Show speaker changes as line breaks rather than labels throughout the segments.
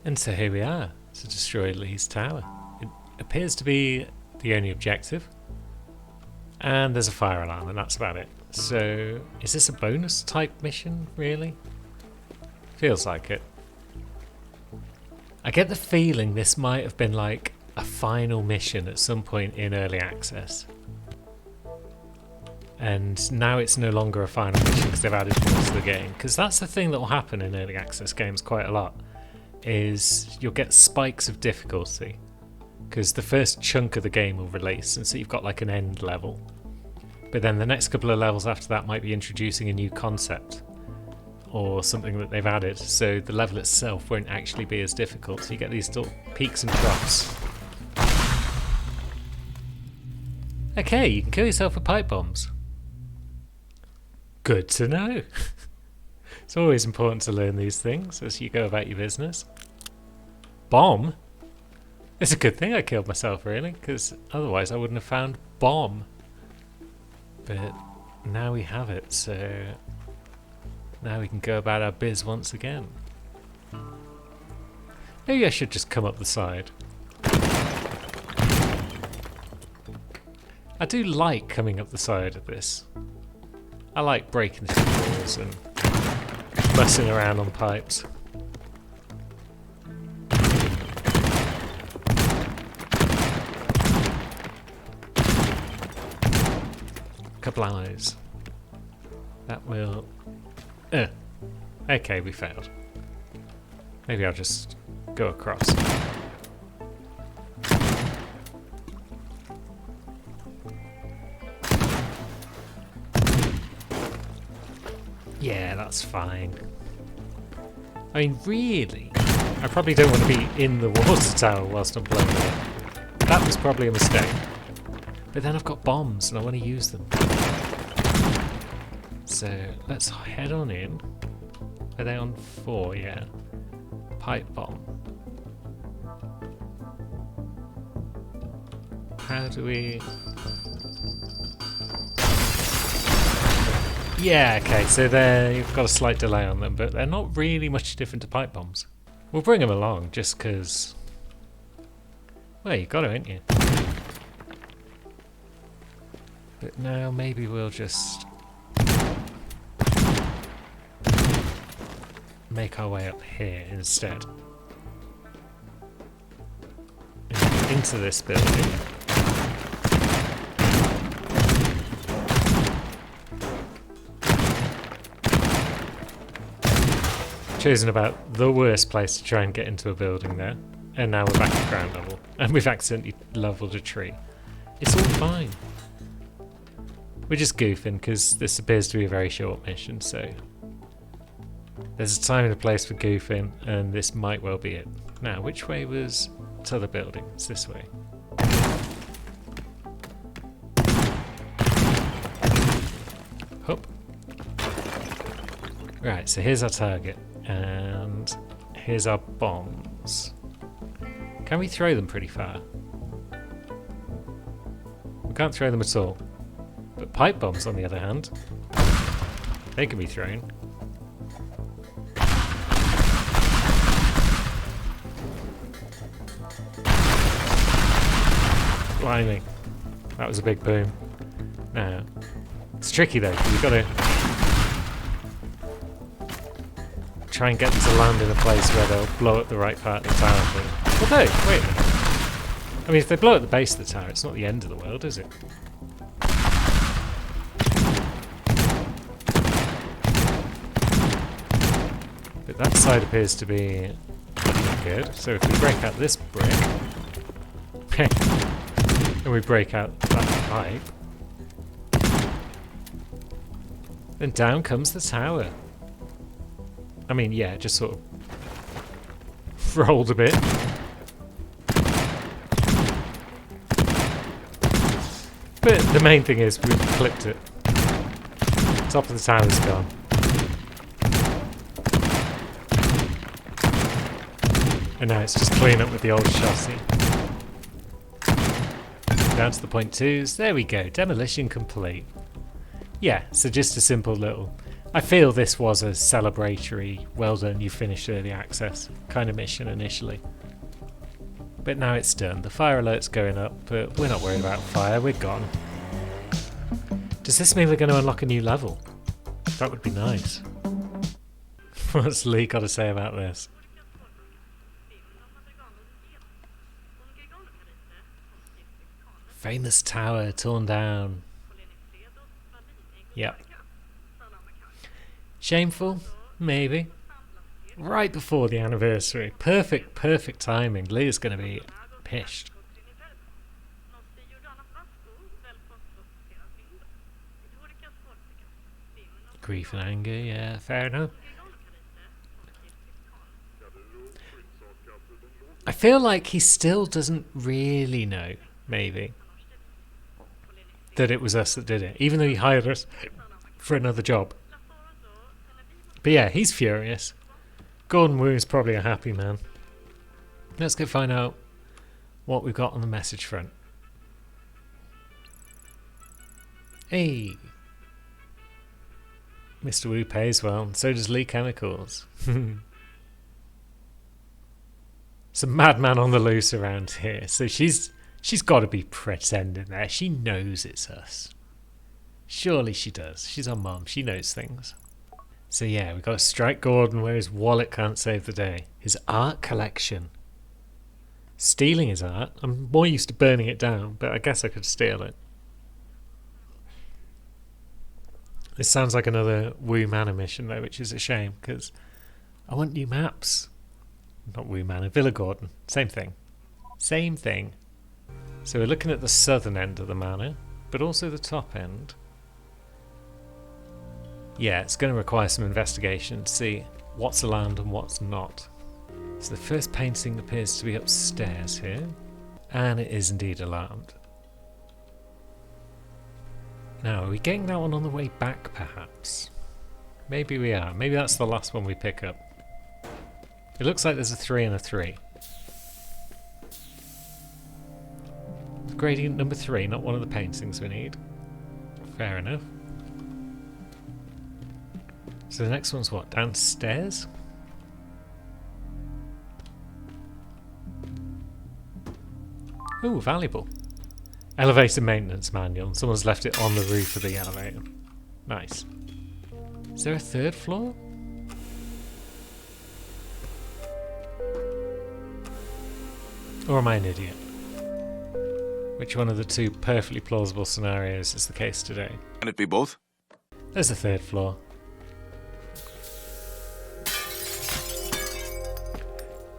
And so here we are, to destroy Lee's tower. It appears to be the only objective. And there's a fire alarm, and that's about it. So, is this a bonus type mission, really? Feels like it. I get the feeling this might have been like a final mission at some point in early access. And now it's no longer a final mission because they've added more to the game. Because that's the thing that will happen in early access games quite a lot, is you'll get spikes of difficulty. Because the first chunk of the game will release, and so you've got like an end level. But then the next couple of levels after that might be introducing a new concept or something that they've added, so the level itself won't actually be as difficult. So you get these little peaks and troughs. Okay, you can kill yourself with pipe bombs. Good to know. It's always important to learn these things as you go about your business. Bomb? It's a good thing I killed myself, really, because otherwise I wouldn't have found bomb. But now we have it, so now we can go about our biz once again. Maybe I should just come up the side. I do like coming up the side of this. I like breaking through walls and messing around on pipes. Couple eyes. That will... Okay, we failed. Maybe I'll just go across. Yeah, that's fine. I mean, really, I probably don't want to be in the water tower whilst I'm blowing it up. That was probably a mistake. But then I've got bombs and I want to use them. So let's head on in. Are they on 4? Yeah. Pipe bomb. How do we... Yeah, okay, so you've got a slight delay on them, but they're not really much different to pipe bombs. We'll bring them along just because... Well, you've got to, ain't you? But now maybe we'll just make our way up here instead. Into this building. Chosen about the worst place to try and get into a building there. And now we're back at ground level. And we've accidentally leveled a tree. It's all fine. We're just goofing because this appears to be a very short mission, so there's a time and a place for goofing, and this might well be it. Now, which way was to the building? It's this way. Hop. Right, so here's our target, and here's our bombs. Can we throw them pretty far? We can't throw them at all. But pipe bombs, on the other hand, they can be thrown. Blimey. That was a big boom. Now, it's tricky though, because you've got to try and get them to land in a place where they'll blow up the right part of the tower. Although, wait a minute. I mean, if they blow at the base of the tower, it's not the end of the world, is it? But that side appears to be looking good. So if we break out this brick, and we break out that pipe, then down comes the tower. I mean, yeah, it just sort of rolled a bit. But the main thing is we've clipped it. Top of the tower's gone. And now it's just clean up with the old chassis. Down to the .2s. There we go. Demolition complete. Yeah, so just a simple little... I feel this was a celebratory, well done, you finished early access kind of mission initially. But now it's done. The fire alert's going up, but we're not worried about fire, we're gone. Does this mean we're going to unlock a new level? That would be nice. What's Lee got to say about this? Famous tower torn down. Yep. Shameful? Maybe. Right before the anniversary. Perfect timing. Lee's going to be pissed. Grief and anger, yeah, fair enough. I feel like he still doesn't really know, maybe, that it was us that did it, even though he hired us for another job. But yeah, he's furious. Gordon Wu is probably a happy man. Let's go find out what we've got on the message front. Hey! Mr. Wu pays well, and so does Lee Chemicals. Some madman on the loose around here. So she's got to be pretending there. She knows it's us. Surely she does. She's our mum. She knows things. So yeah, we've got to strike Gordon where his wallet can't save the day. His art collection. Stealing his art? I'm more used to burning it down, but I guess I could steal it. This sounds like another Wu Manor mission though, which is a shame, because I want new maps. Not Wu Manor, Villa Gordon. Same thing. Same thing. So we're looking at the southern end of the manor, but also the top end. Yeah, it's going to require some investigation to see what's alarmed and what's not. So the first painting appears to be upstairs here, and it is indeed alarmed. Now, are we getting that one on the way back, perhaps? Maybe we are. Maybe that's the last one we pick up. It looks like there's a 3 and a 3. Gradient number 3, not one of the paintings we need. Fair enough. So the next one's what? Downstairs? Ooh, valuable. Elevator maintenance manual. Someone's left it on the roof of the elevator. Nice. Is there a third floor? Or am I an idiot? Which one of the two perfectly plausible scenarios is the case today?
Can it be both?
There's a third floor.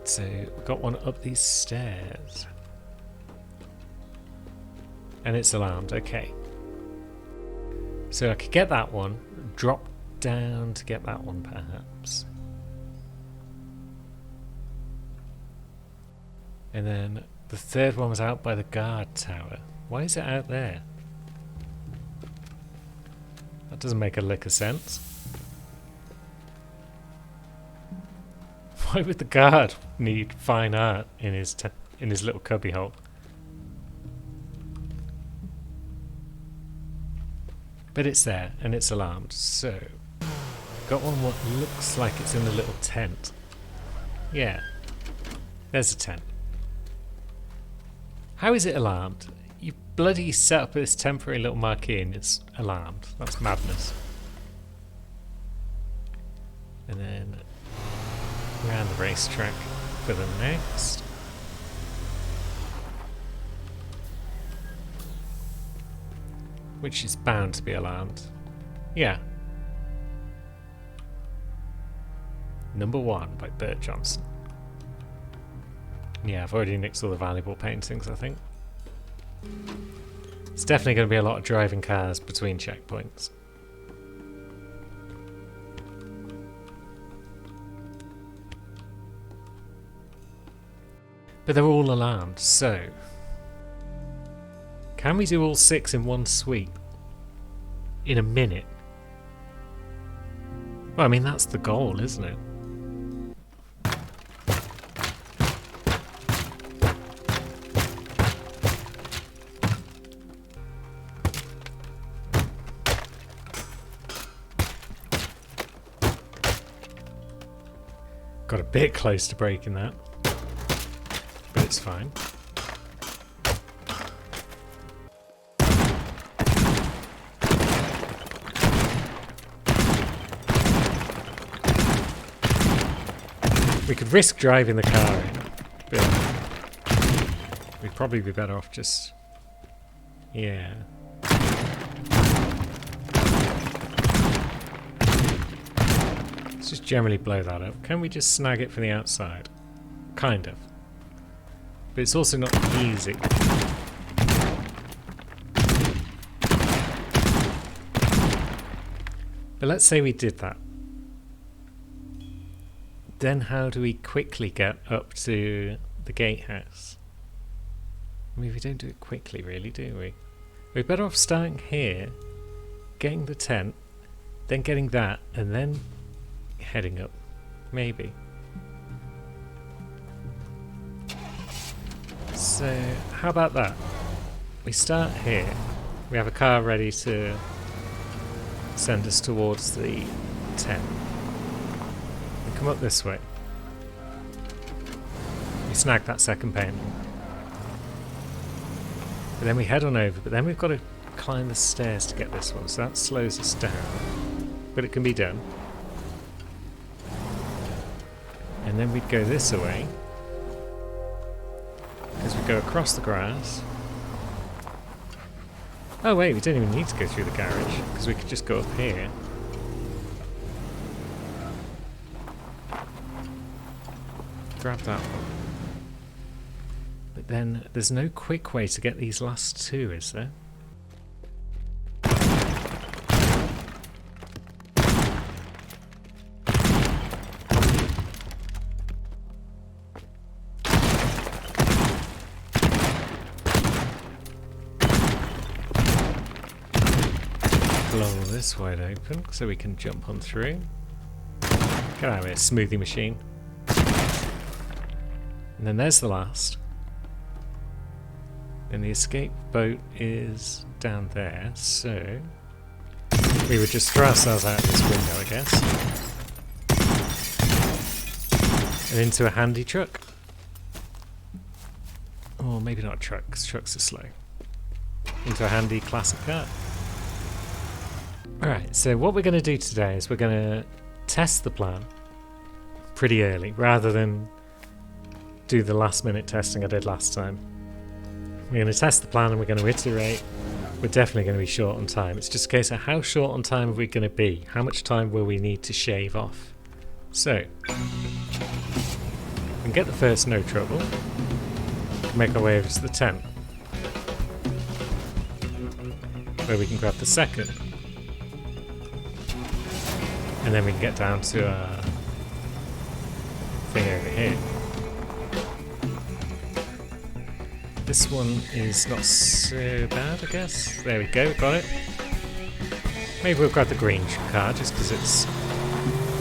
So we've got one up these stairs. And it's alarmed, okay. So I could get that one, drop down to get that one perhaps. And then the third one was out by the guard tower. Why is it out there? That doesn't make a lick of sense. Why would the guard need fine art in his little cubby hole? But it's there, and it's alarmed, so... Got one what looks like it's in the little tent. Yeah. There's a tent. How is it alarmed? You bloody set up this temporary little marquee and it's alarmed. That's madness. And then... around the racetrack for the next. Which is bound to be alarmed. Yeah. Number 1 by Bert Johnson. Yeah, I've already nicked all the valuable paintings, I think. It's definitely going to be a lot of driving cars between checkpoints. But they're all alarmed, so... Can we do all 6 in one sweep? In a minute? Well, I mean, that's the goal, isn't it? Got a bit close to breaking that, but it's fine. We could risk driving the car in, but we'd probably be better off just... yeah. Let's just generally blow that up. Can we just snag it from the outside? Kind of. But it's also not easy. But let's say we did that. Then how do we quickly get up to the gatehouse? I mean, we don't do it quickly, really, do we? We're better off starting here, getting the tent, then getting that, and then heading up. Maybe. So, how about that? We start here. We have a car ready to send us towards the tent. Come up this way. We snag that second paint. But then we head on over, but then we've got to climb the stairs to get this one, so that slows us down. But it can be done. And then we'd go this way. Because we go across the grass. Oh wait, we don't even need to go through the garage, because we could just go up here. Grab that one. But then there's no quick way to get these last two, is there? Blow this wide open so we can jump on through. Get out of here, smoothie machine. And then there's the last. And the escape boat is down there, so we would just throw ourselves out of this window, I guess. And into a handy truck. Or maybe not a truck, because trucks are slow. Into a handy classic car. Alright, so what we're going to do today is we're going to test the plan pretty early, rather than do the last minute testing I did last time. We're going to test the plan and we're going to iterate. We're definitely going to be short on time. It's just a case of how short on time are we going to be? How much time will we need to shave off? So, we can get the first, no trouble. We can make our way over to the tent, where we can grab the second. And then we can get down to our thing over here. This one is not so bad, I guess. There we go, got it. Maybe we'll grab the green car just because it's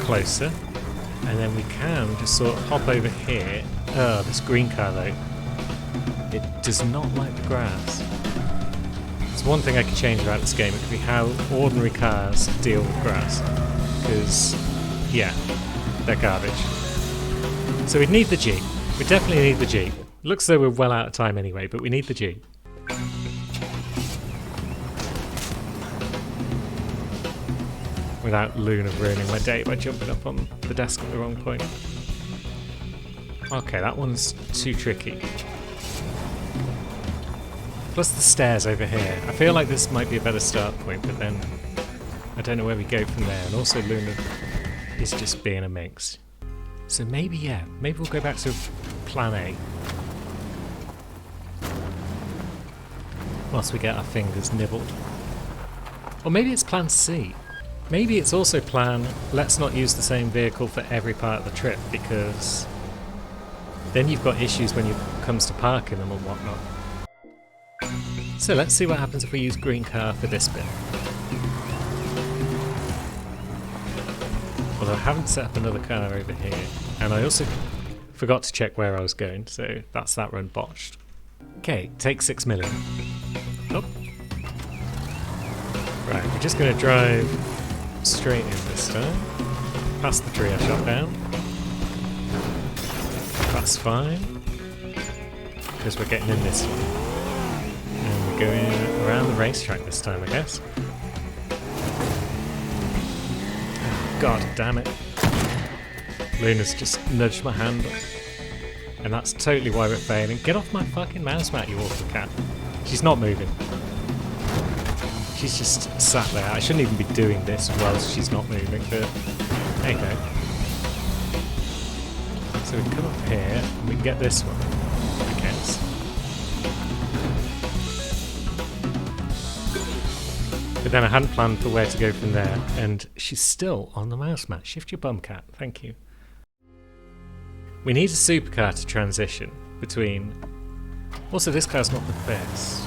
closer. And then we can just sort of hop over here. Oh, this green car though. It does not like the grass. It's one thing I could change about this game. It could be how ordinary cars deal with grass. Because, yeah, they're garbage. So we'd need the Jeep. We definitely need the Jeep. Looks though we're well out of time anyway, but we need the Jeep. Without Luna ruining my day by jumping up on the desk at the wrong point. Okay, that one's too tricky. Plus the stairs over here. I feel like this might be a better start point, but then I don't know where we go from there. And also Luna is just being a minx. So maybe, yeah, maybe we'll go back to plan A. Whilst we get our fingers nibbled. Or maybe it's plan C. Maybe it's also plan, let's not use the same vehicle for every part of the trip, because then you've got issues when it comes to parking them and whatnot. So let's see what happens if we use green car for this bit. Although I haven't set up another car over here, and I also forgot to check where I was going, so that's that run botched. Okay, take 6 million. Oh. Right, we're just going to drive straight in this time. Past the tree I shot down. That's fine. Because we're getting in this one. And we're going around the racetrack this time, I guess. Oh, God damn it. Luna's just nudged my hand up. And that's totally why we're failing. Get off my fucking mouse mat, you awful cat. She's not moving. She's just sat there. I shouldn't even be doing this whilst she's not moving, but there you go. So we come up here and we can get this one, I guess. But then I hadn't planned for where to go from there, and she's still on the mouse mat. Shift your bum, cat. Thank you. We need a supercar to transition between... Also, this car's not the best.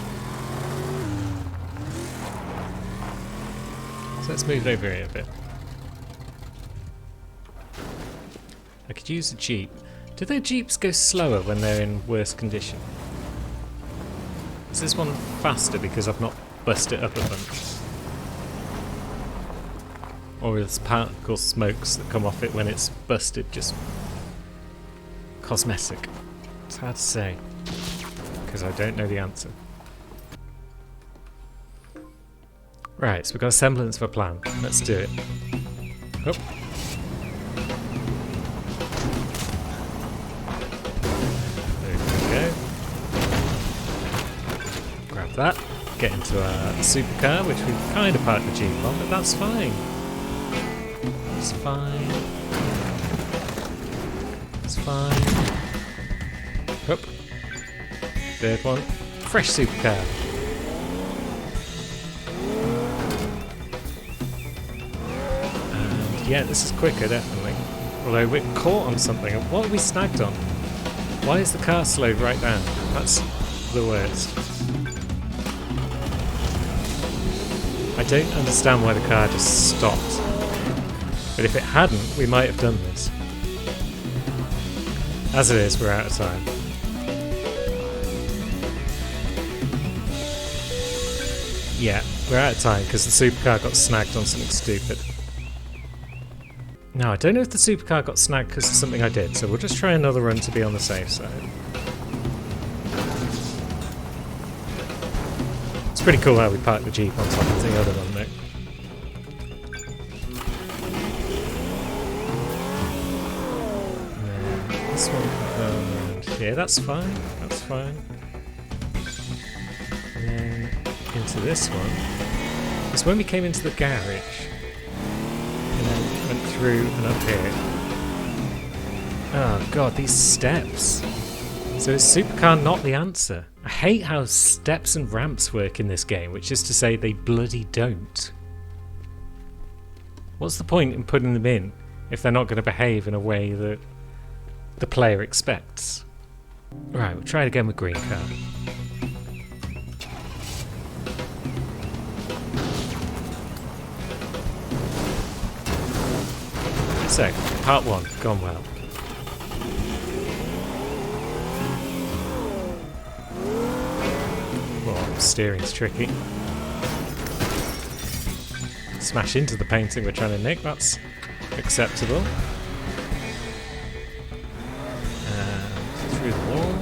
So let's move it over here a bit. I could use a Jeep. Do their Jeeps go slower when they're in worse condition? Is this one faster because I've not busted it up a bunch? Or is particle smokes that come off it when it's busted just cosmetic? It's hard to say, because I don't know the answer. Right, so we've got a semblance of a plan. Let's do it. Oh. There we go. Grab that. Get into our supercar, which we've kind of parked the Jeep on, but that's fine. It's fine. It's fine. Up. Third one. Fresh supercar. And yeah, this is quicker, definitely. Although we're caught on something. What are we snagged on? Why is the car slowed right down? That's the worst. I don't understand why the car just stopped. But if it hadn't, we might have done this. As it is, we're out of time. Yeah, we're out of time because the supercar got snagged on something stupid. Now, I don't know if the supercar got snagged because of something I did, so we'll just try another run to be on the safe side. It's pretty cool how we parked the Jeep on top of the other one, though. This one, yeah, that's fine. That's fine. And then into this one. It's when we came into the garage, and then went through and up here. Oh god, these steps. So is supercar not the answer? I hate how steps and ramps work in this game, which is to say they bloody don't. What's the point in putting them in if they're not going to behave in a way that the player expects? Right, we'll try it again with green car. So, part one, gone well. Oh, steering's tricky. Smash into the painting we're trying to nick, that's acceptable. Through the wall.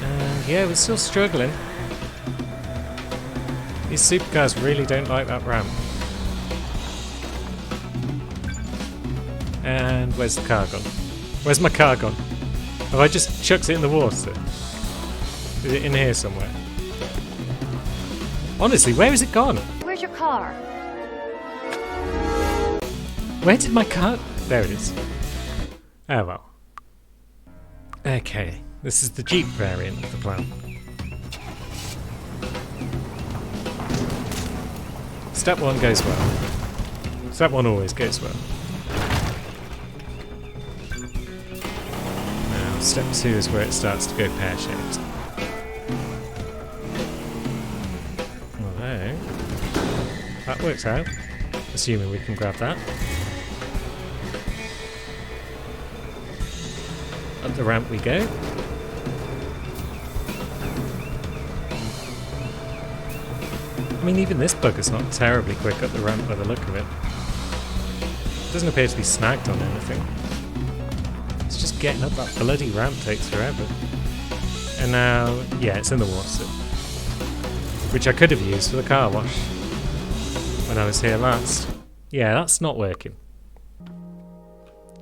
And yeah, we're still struggling. These supercars really don't like that ramp. And where's the car gone? Where's my car gone? Have I just chucked it in the water? Is it in here somewhere? Honestly, where has it gone?
Where's your car?
Where did my car... There it is. Oh well. Okay, this is the Jeep variant of the plan. Step one goes well. Step one always goes well. Now, step two is where it starts to go pear-shaped. Although, that works out, assuming we can grab that. Up the ramp we go. I mean, even this bugger's not terribly quick up the ramp by the look of it. Doesn't appear to be snagged on anything. just getting up that bloody ramp takes forever. And now, yeah, it's in the water. Which I could have used for the car wash when I was here last. Yeah, that's not working.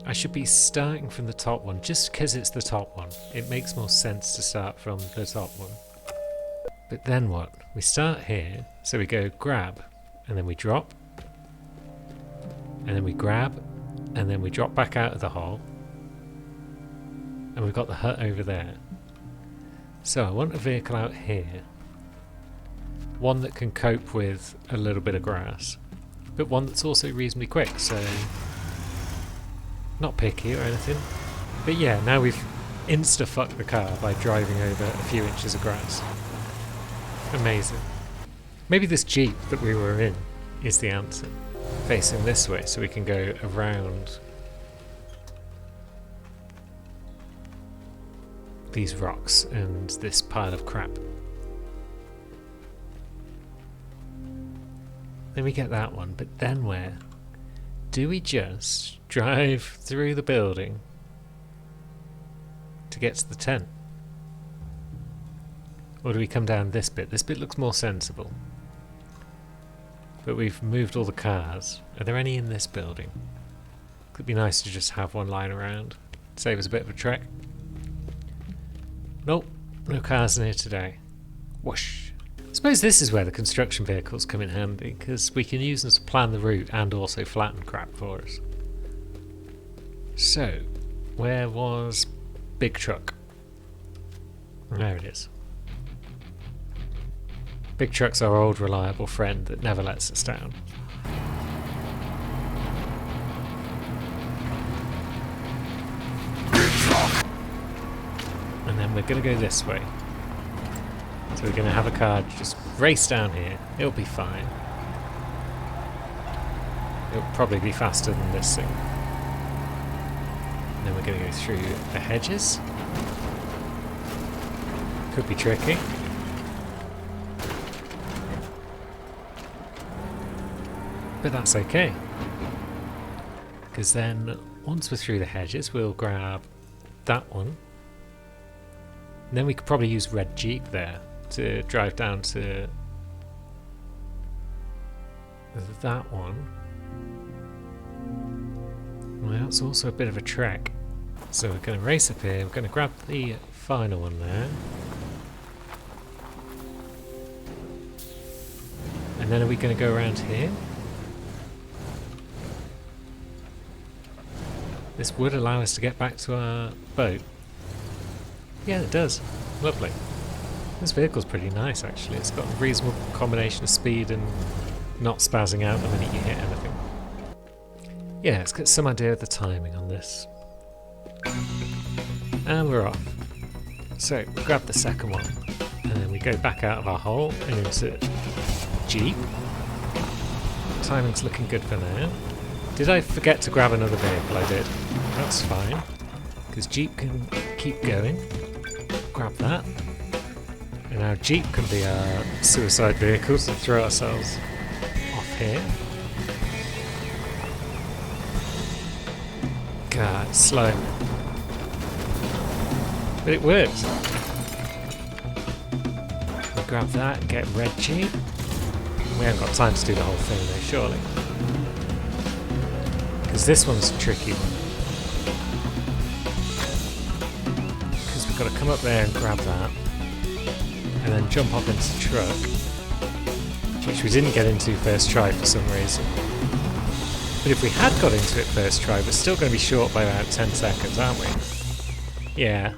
I should be starting from the top one, just because it's the top one. It makes more sense to start from the top one. But then what? We start here, so we go grab, and then we drop, and then we grab, and then we drop back out of the hole, and we've got the hut over there. So I want a vehicle out here, one that can cope with a little bit of grass, but one that's also reasonably quick, so not picky or anything. But yeah, now we've insta-fucked the car by driving over a few inches of grass. Amazing. Maybe this Jeep that we were in is the answer. Facing this way so we can go around these rocks and this pile of crap. Then we get that one, but then where? Do we just drive through the building to get to the tent? Or do we come down this bit? This bit looks more sensible. But we've moved all the cars. Are there any in this building? Could be nice to just have one lying around. Save us a bit of a trek. Nope, no cars in here today. Whoosh. I suppose this is where the construction vehicles come in handy, because we can use them to plan the route and also flatten crap for us. So, where was Big Truck? There it is. Big Truck's our old reliable friend that never lets us down. And then we're going to go this way. So we're going to have a car just race down here. It'll be fine. It'll probably be faster than this thing. And then we're going to go through the hedges. Could be tricky. But that's okay. Because then, once we're through the hedges, we'll grab that one. And then we could probably use Red Jeep there to drive down to that one. Well, that's also a bit of a trek. So we're going to race up here, we're going to grab the final one there. And then are we going to go around here? This would allow us to get back to our boat. Yeah, it does. Lovely. This vehicle's pretty nice, actually. It's got a reasonable combination of speed and not spazzing out the minute you hit anything. Yeah, let's get some idea of the timing on this. And we're off. So, we grab the second one, and then we go back out of our hole and into Jeep. Timing's looking good for now. Did I forget to grab another vehicle? I did. That's fine, because Jeep can keep going. Grab that. And now Jeep can be our suicide vehicle to throw ourselves off here. God, it's slow. But it works. We grab that and get Red Jeep. We haven't got time to do the whole thing though, surely. Because this one's a tricky one. Because we've got to come up there and grab that. And then jump up into the truck. Which we didn't get into first try for some reason. But if we had got into it first try, we're still going to be short by about 10 seconds, aren't we? Yeah.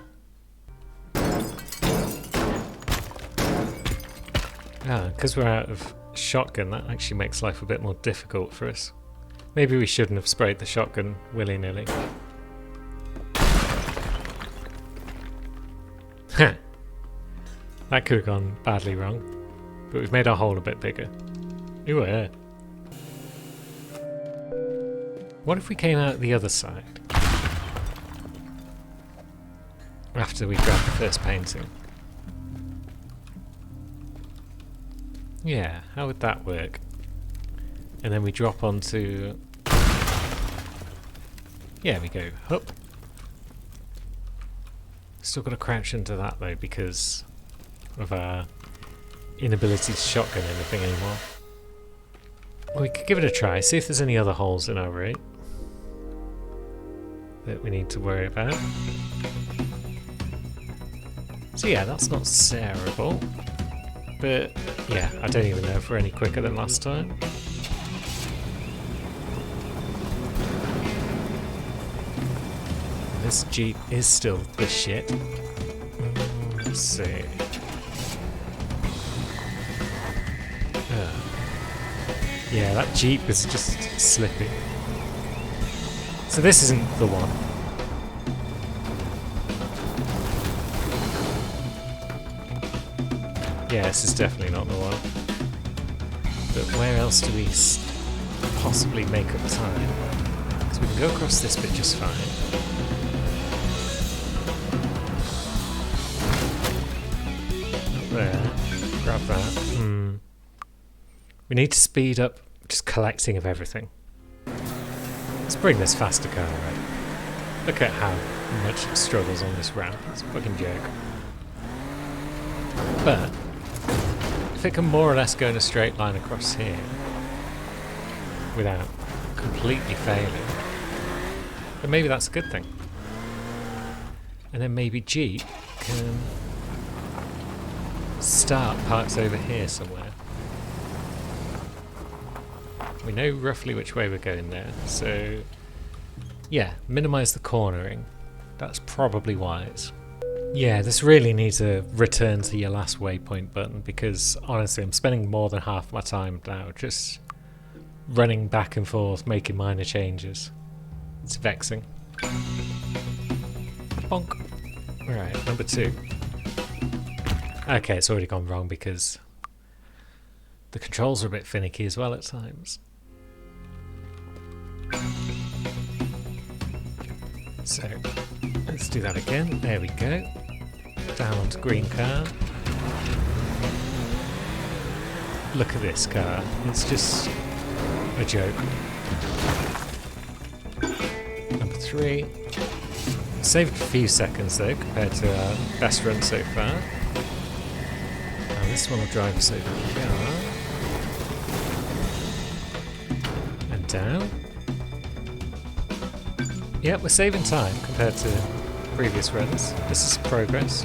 Ah, because we're out of shotgun, that actually makes life a bit more difficult for us. Maybe we shouldn't have sprayed the shotgun willy-nilly. Heh. That could have gone badly wrong. But we've made our hole a bit bigger. Ooh, yeah. What if we came out the other side? After we grabbed the first painting. Yeah, how would that work? And then we drop onto... Yeah, we go up. Still got to crouch into that though because of our inability to shotgun anything anymore. We could give it a try, see if there's any other holes in our route that we need to worry about. So yeah, that's not terrible. But yeah, I don't even know if we're any quicker than last time. This Jeep is still the shit. Let's see. Yeah, that Jeep is just slippy. So this isn't the one. Yeah, this is definitely not the one. But where else do we possibly make up time? Because we can go across this bit just fine. There. Grab that. We need to speed up just collecting of everything. Let's bring this faster car right. Look at how much it struggles on this ramp. It's a fucking joke. But if it can more or less go in a straight line across here without completely failing, then maybe that's a good thing. And then maybe Jeep can start parts over here somewhere. We know roughly which way we're going there, so yeah, minimise the cornering. That's probably wise. Yeah, this really needs a return to your last waypoint button because honestly I'm spending more than half my time now just running back and forth, making minor changes. It's vexing. Bonk. Alright, number 2. Okay, it's already gone wrong because the controls are a bit finicky as well at times. So, let's do that again. There we go. Down onto green car. Look at this car. It's just a joke. Number 3. Saved a few seconds though compared to our best run so far. Now this one will drive us over here. And down. Yep, we're saving time compared to previous runs. This is progress.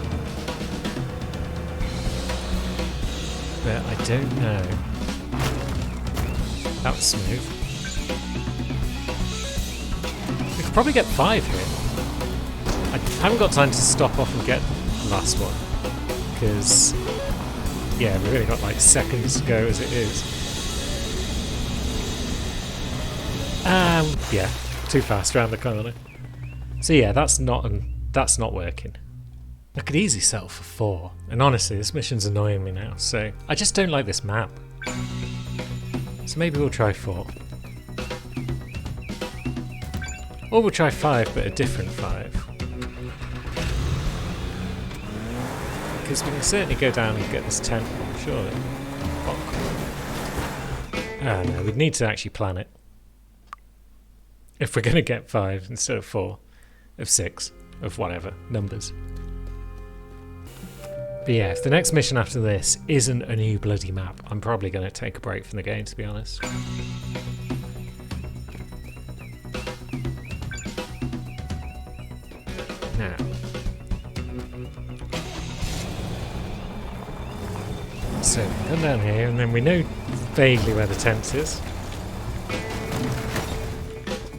But I don't know. That was smooth. We could probably get 5 here. I haven't got time to stop off and get the last one. Because, yeah, we've only got like seconds to go as it is. Yeah. Too fast around the corner. So yeah, that's not working. I could easily settle for 4, and honestly, this mission's annoying me now. So I just don't like this map. So maybe we'll try 4, or we'll try 5, but a different 5. Because we can certainly go down and get this tent, surely. Ah no, we'd need to actually plan it. If we're going to get 5 instead of 4, of 6, of whatever, numbers. But yeah, if the next mission after this isn't a new bloody map, I'm probably going to take a break from the game, to be honest. Now. So, come down here, and then we know vaguely where the tent is.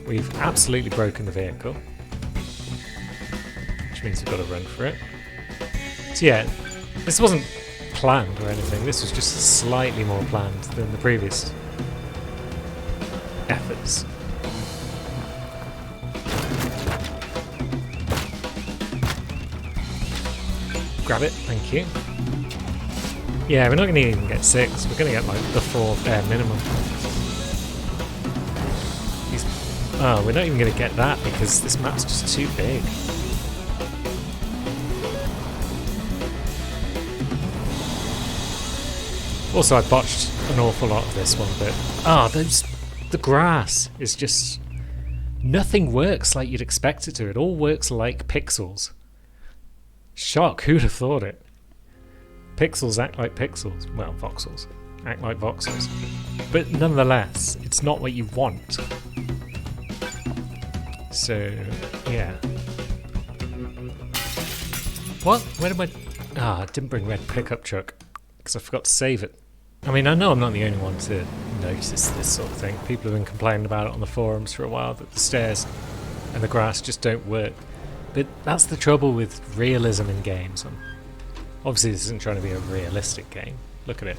We've absolutely broken the vehicle, which means we've got to run for it. So yeah, this wasn't planned or anything, this was just slightly more planned than the previous efforts. Grab it, thank you. Yeah, we're not going to even get 6, we're going to get like the 4 bare minimum. Oh, we're not even going to get that because this map's just too big. Also, I botched an awful lot of this one, but the grass is just, nothing works like you'd expect it to. It all works like pixels. Shock, who'd have thought it? Pixels act like pixels. Well, voxels. Act like voxels. But nonetheless, it's not what you want. So, yeah. What? Where did my... I didn't bring red pickup truck. Because I forgot to save it. I mean, I know I'm not the only one to notice this sort of thing. People have been complaining about it on the forums for a while, that the stairs and the grass just don't work. But that's the trouble with realism in games. Obviously this isn't trying to be a realistic game. Look at it.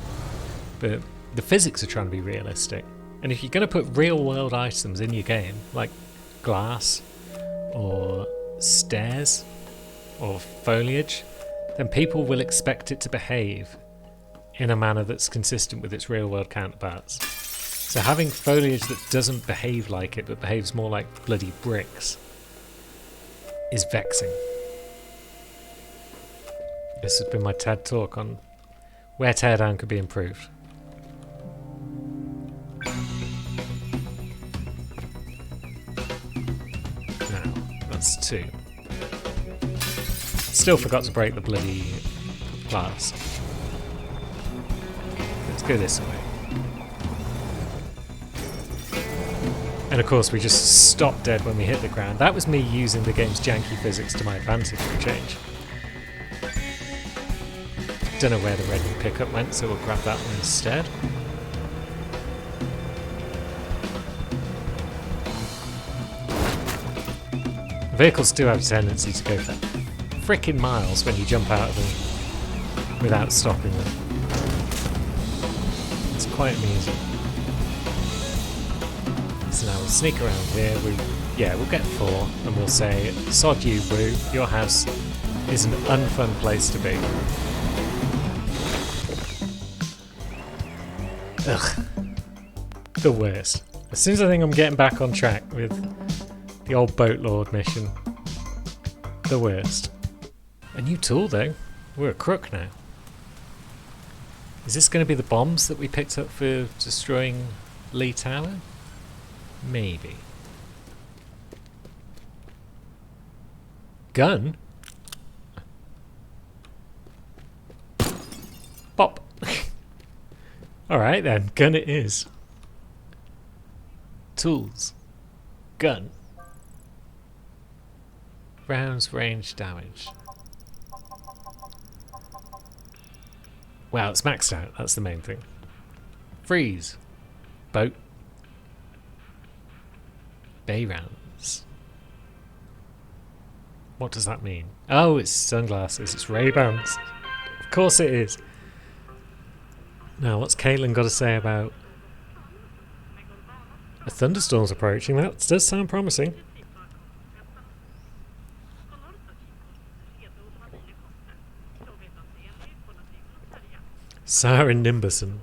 But the physics are trying to be realistic. And if you're going to put real world items in your game, like glass or stairs or foliage, then people will expect it to behave in a manner that's consistent with its real world counterparts. So having foliage that doesn't behave like it but behaves more like bloody bricks is vexing. This has been my TED talk on where teardown could be improved. Now, that's 2. Still forgot to break the bloody glass. Let's go this way. And of course we just stopped dead when we hit the ground. That was me using the game's janky physics to my advantage for a change. Don't know where the red pickup went, so we'll grab that one instead. Vehicles do have a tendency to go for frickin' miles when you jump out of them without stopping them. It's quite amusing. So now we'll sneak around here. We'll get 4 and we'll say, sod you, Woo, your house is an unfun place to be. Ugh. The worst. As soon as I think I'm getting back on track with the old boat lord mission, the worst. A new tool though. We're a crook now. Is this going to be the bombs that we picked up for destroying Lee Tower? Maybe. Gun? Pop. Alright then, gun it is. Tools. Gun. Rounds range damage. Wow, it's maxed out, that's the main thing. Freeze. Boat. Bay rounds. What does that mean? Oh, it's sunglasses, it's Ray-Bans. Of course it is. Now, what's Caitlin got to say about a thunderstorm's approaching? That does sound promising. Sarah Nimbuson.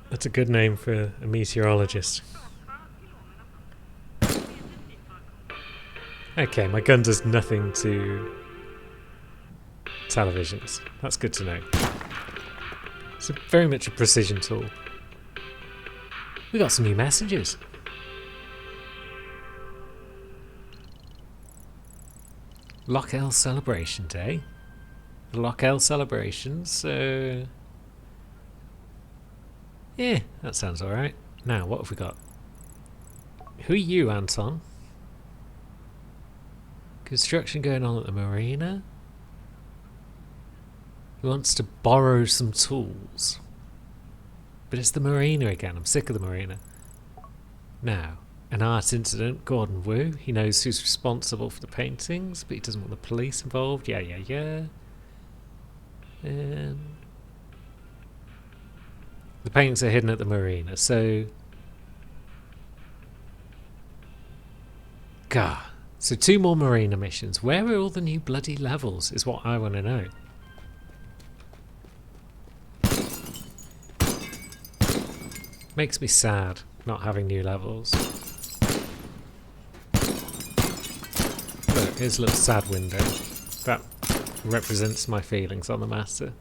That's a good name for a meteorologist. Okay, my gun does nothing to televisions. That's good to know. It's very much a precision tool. We got some new messages. Lochel Celebration Day. The Lochel celebrations, so... yeah, that sounds alright. Now, what have we got? Who are you, Anton? Construction going on at the marina. He wants to borrow some tools. But it's the marina again. I'm sick of the marina. Now, an art incident. Gordon Wu. He knows who's responsible for the paintings, but he doesn't want the police involved. Yeah. And the paintings are hidden at the marina, so... God. So 2 more marina missions. Where are all the new bloody levels, is what I want to know. Makes me sad not having new levels. Look, here's a little sad window. That represents my feelings on the matter.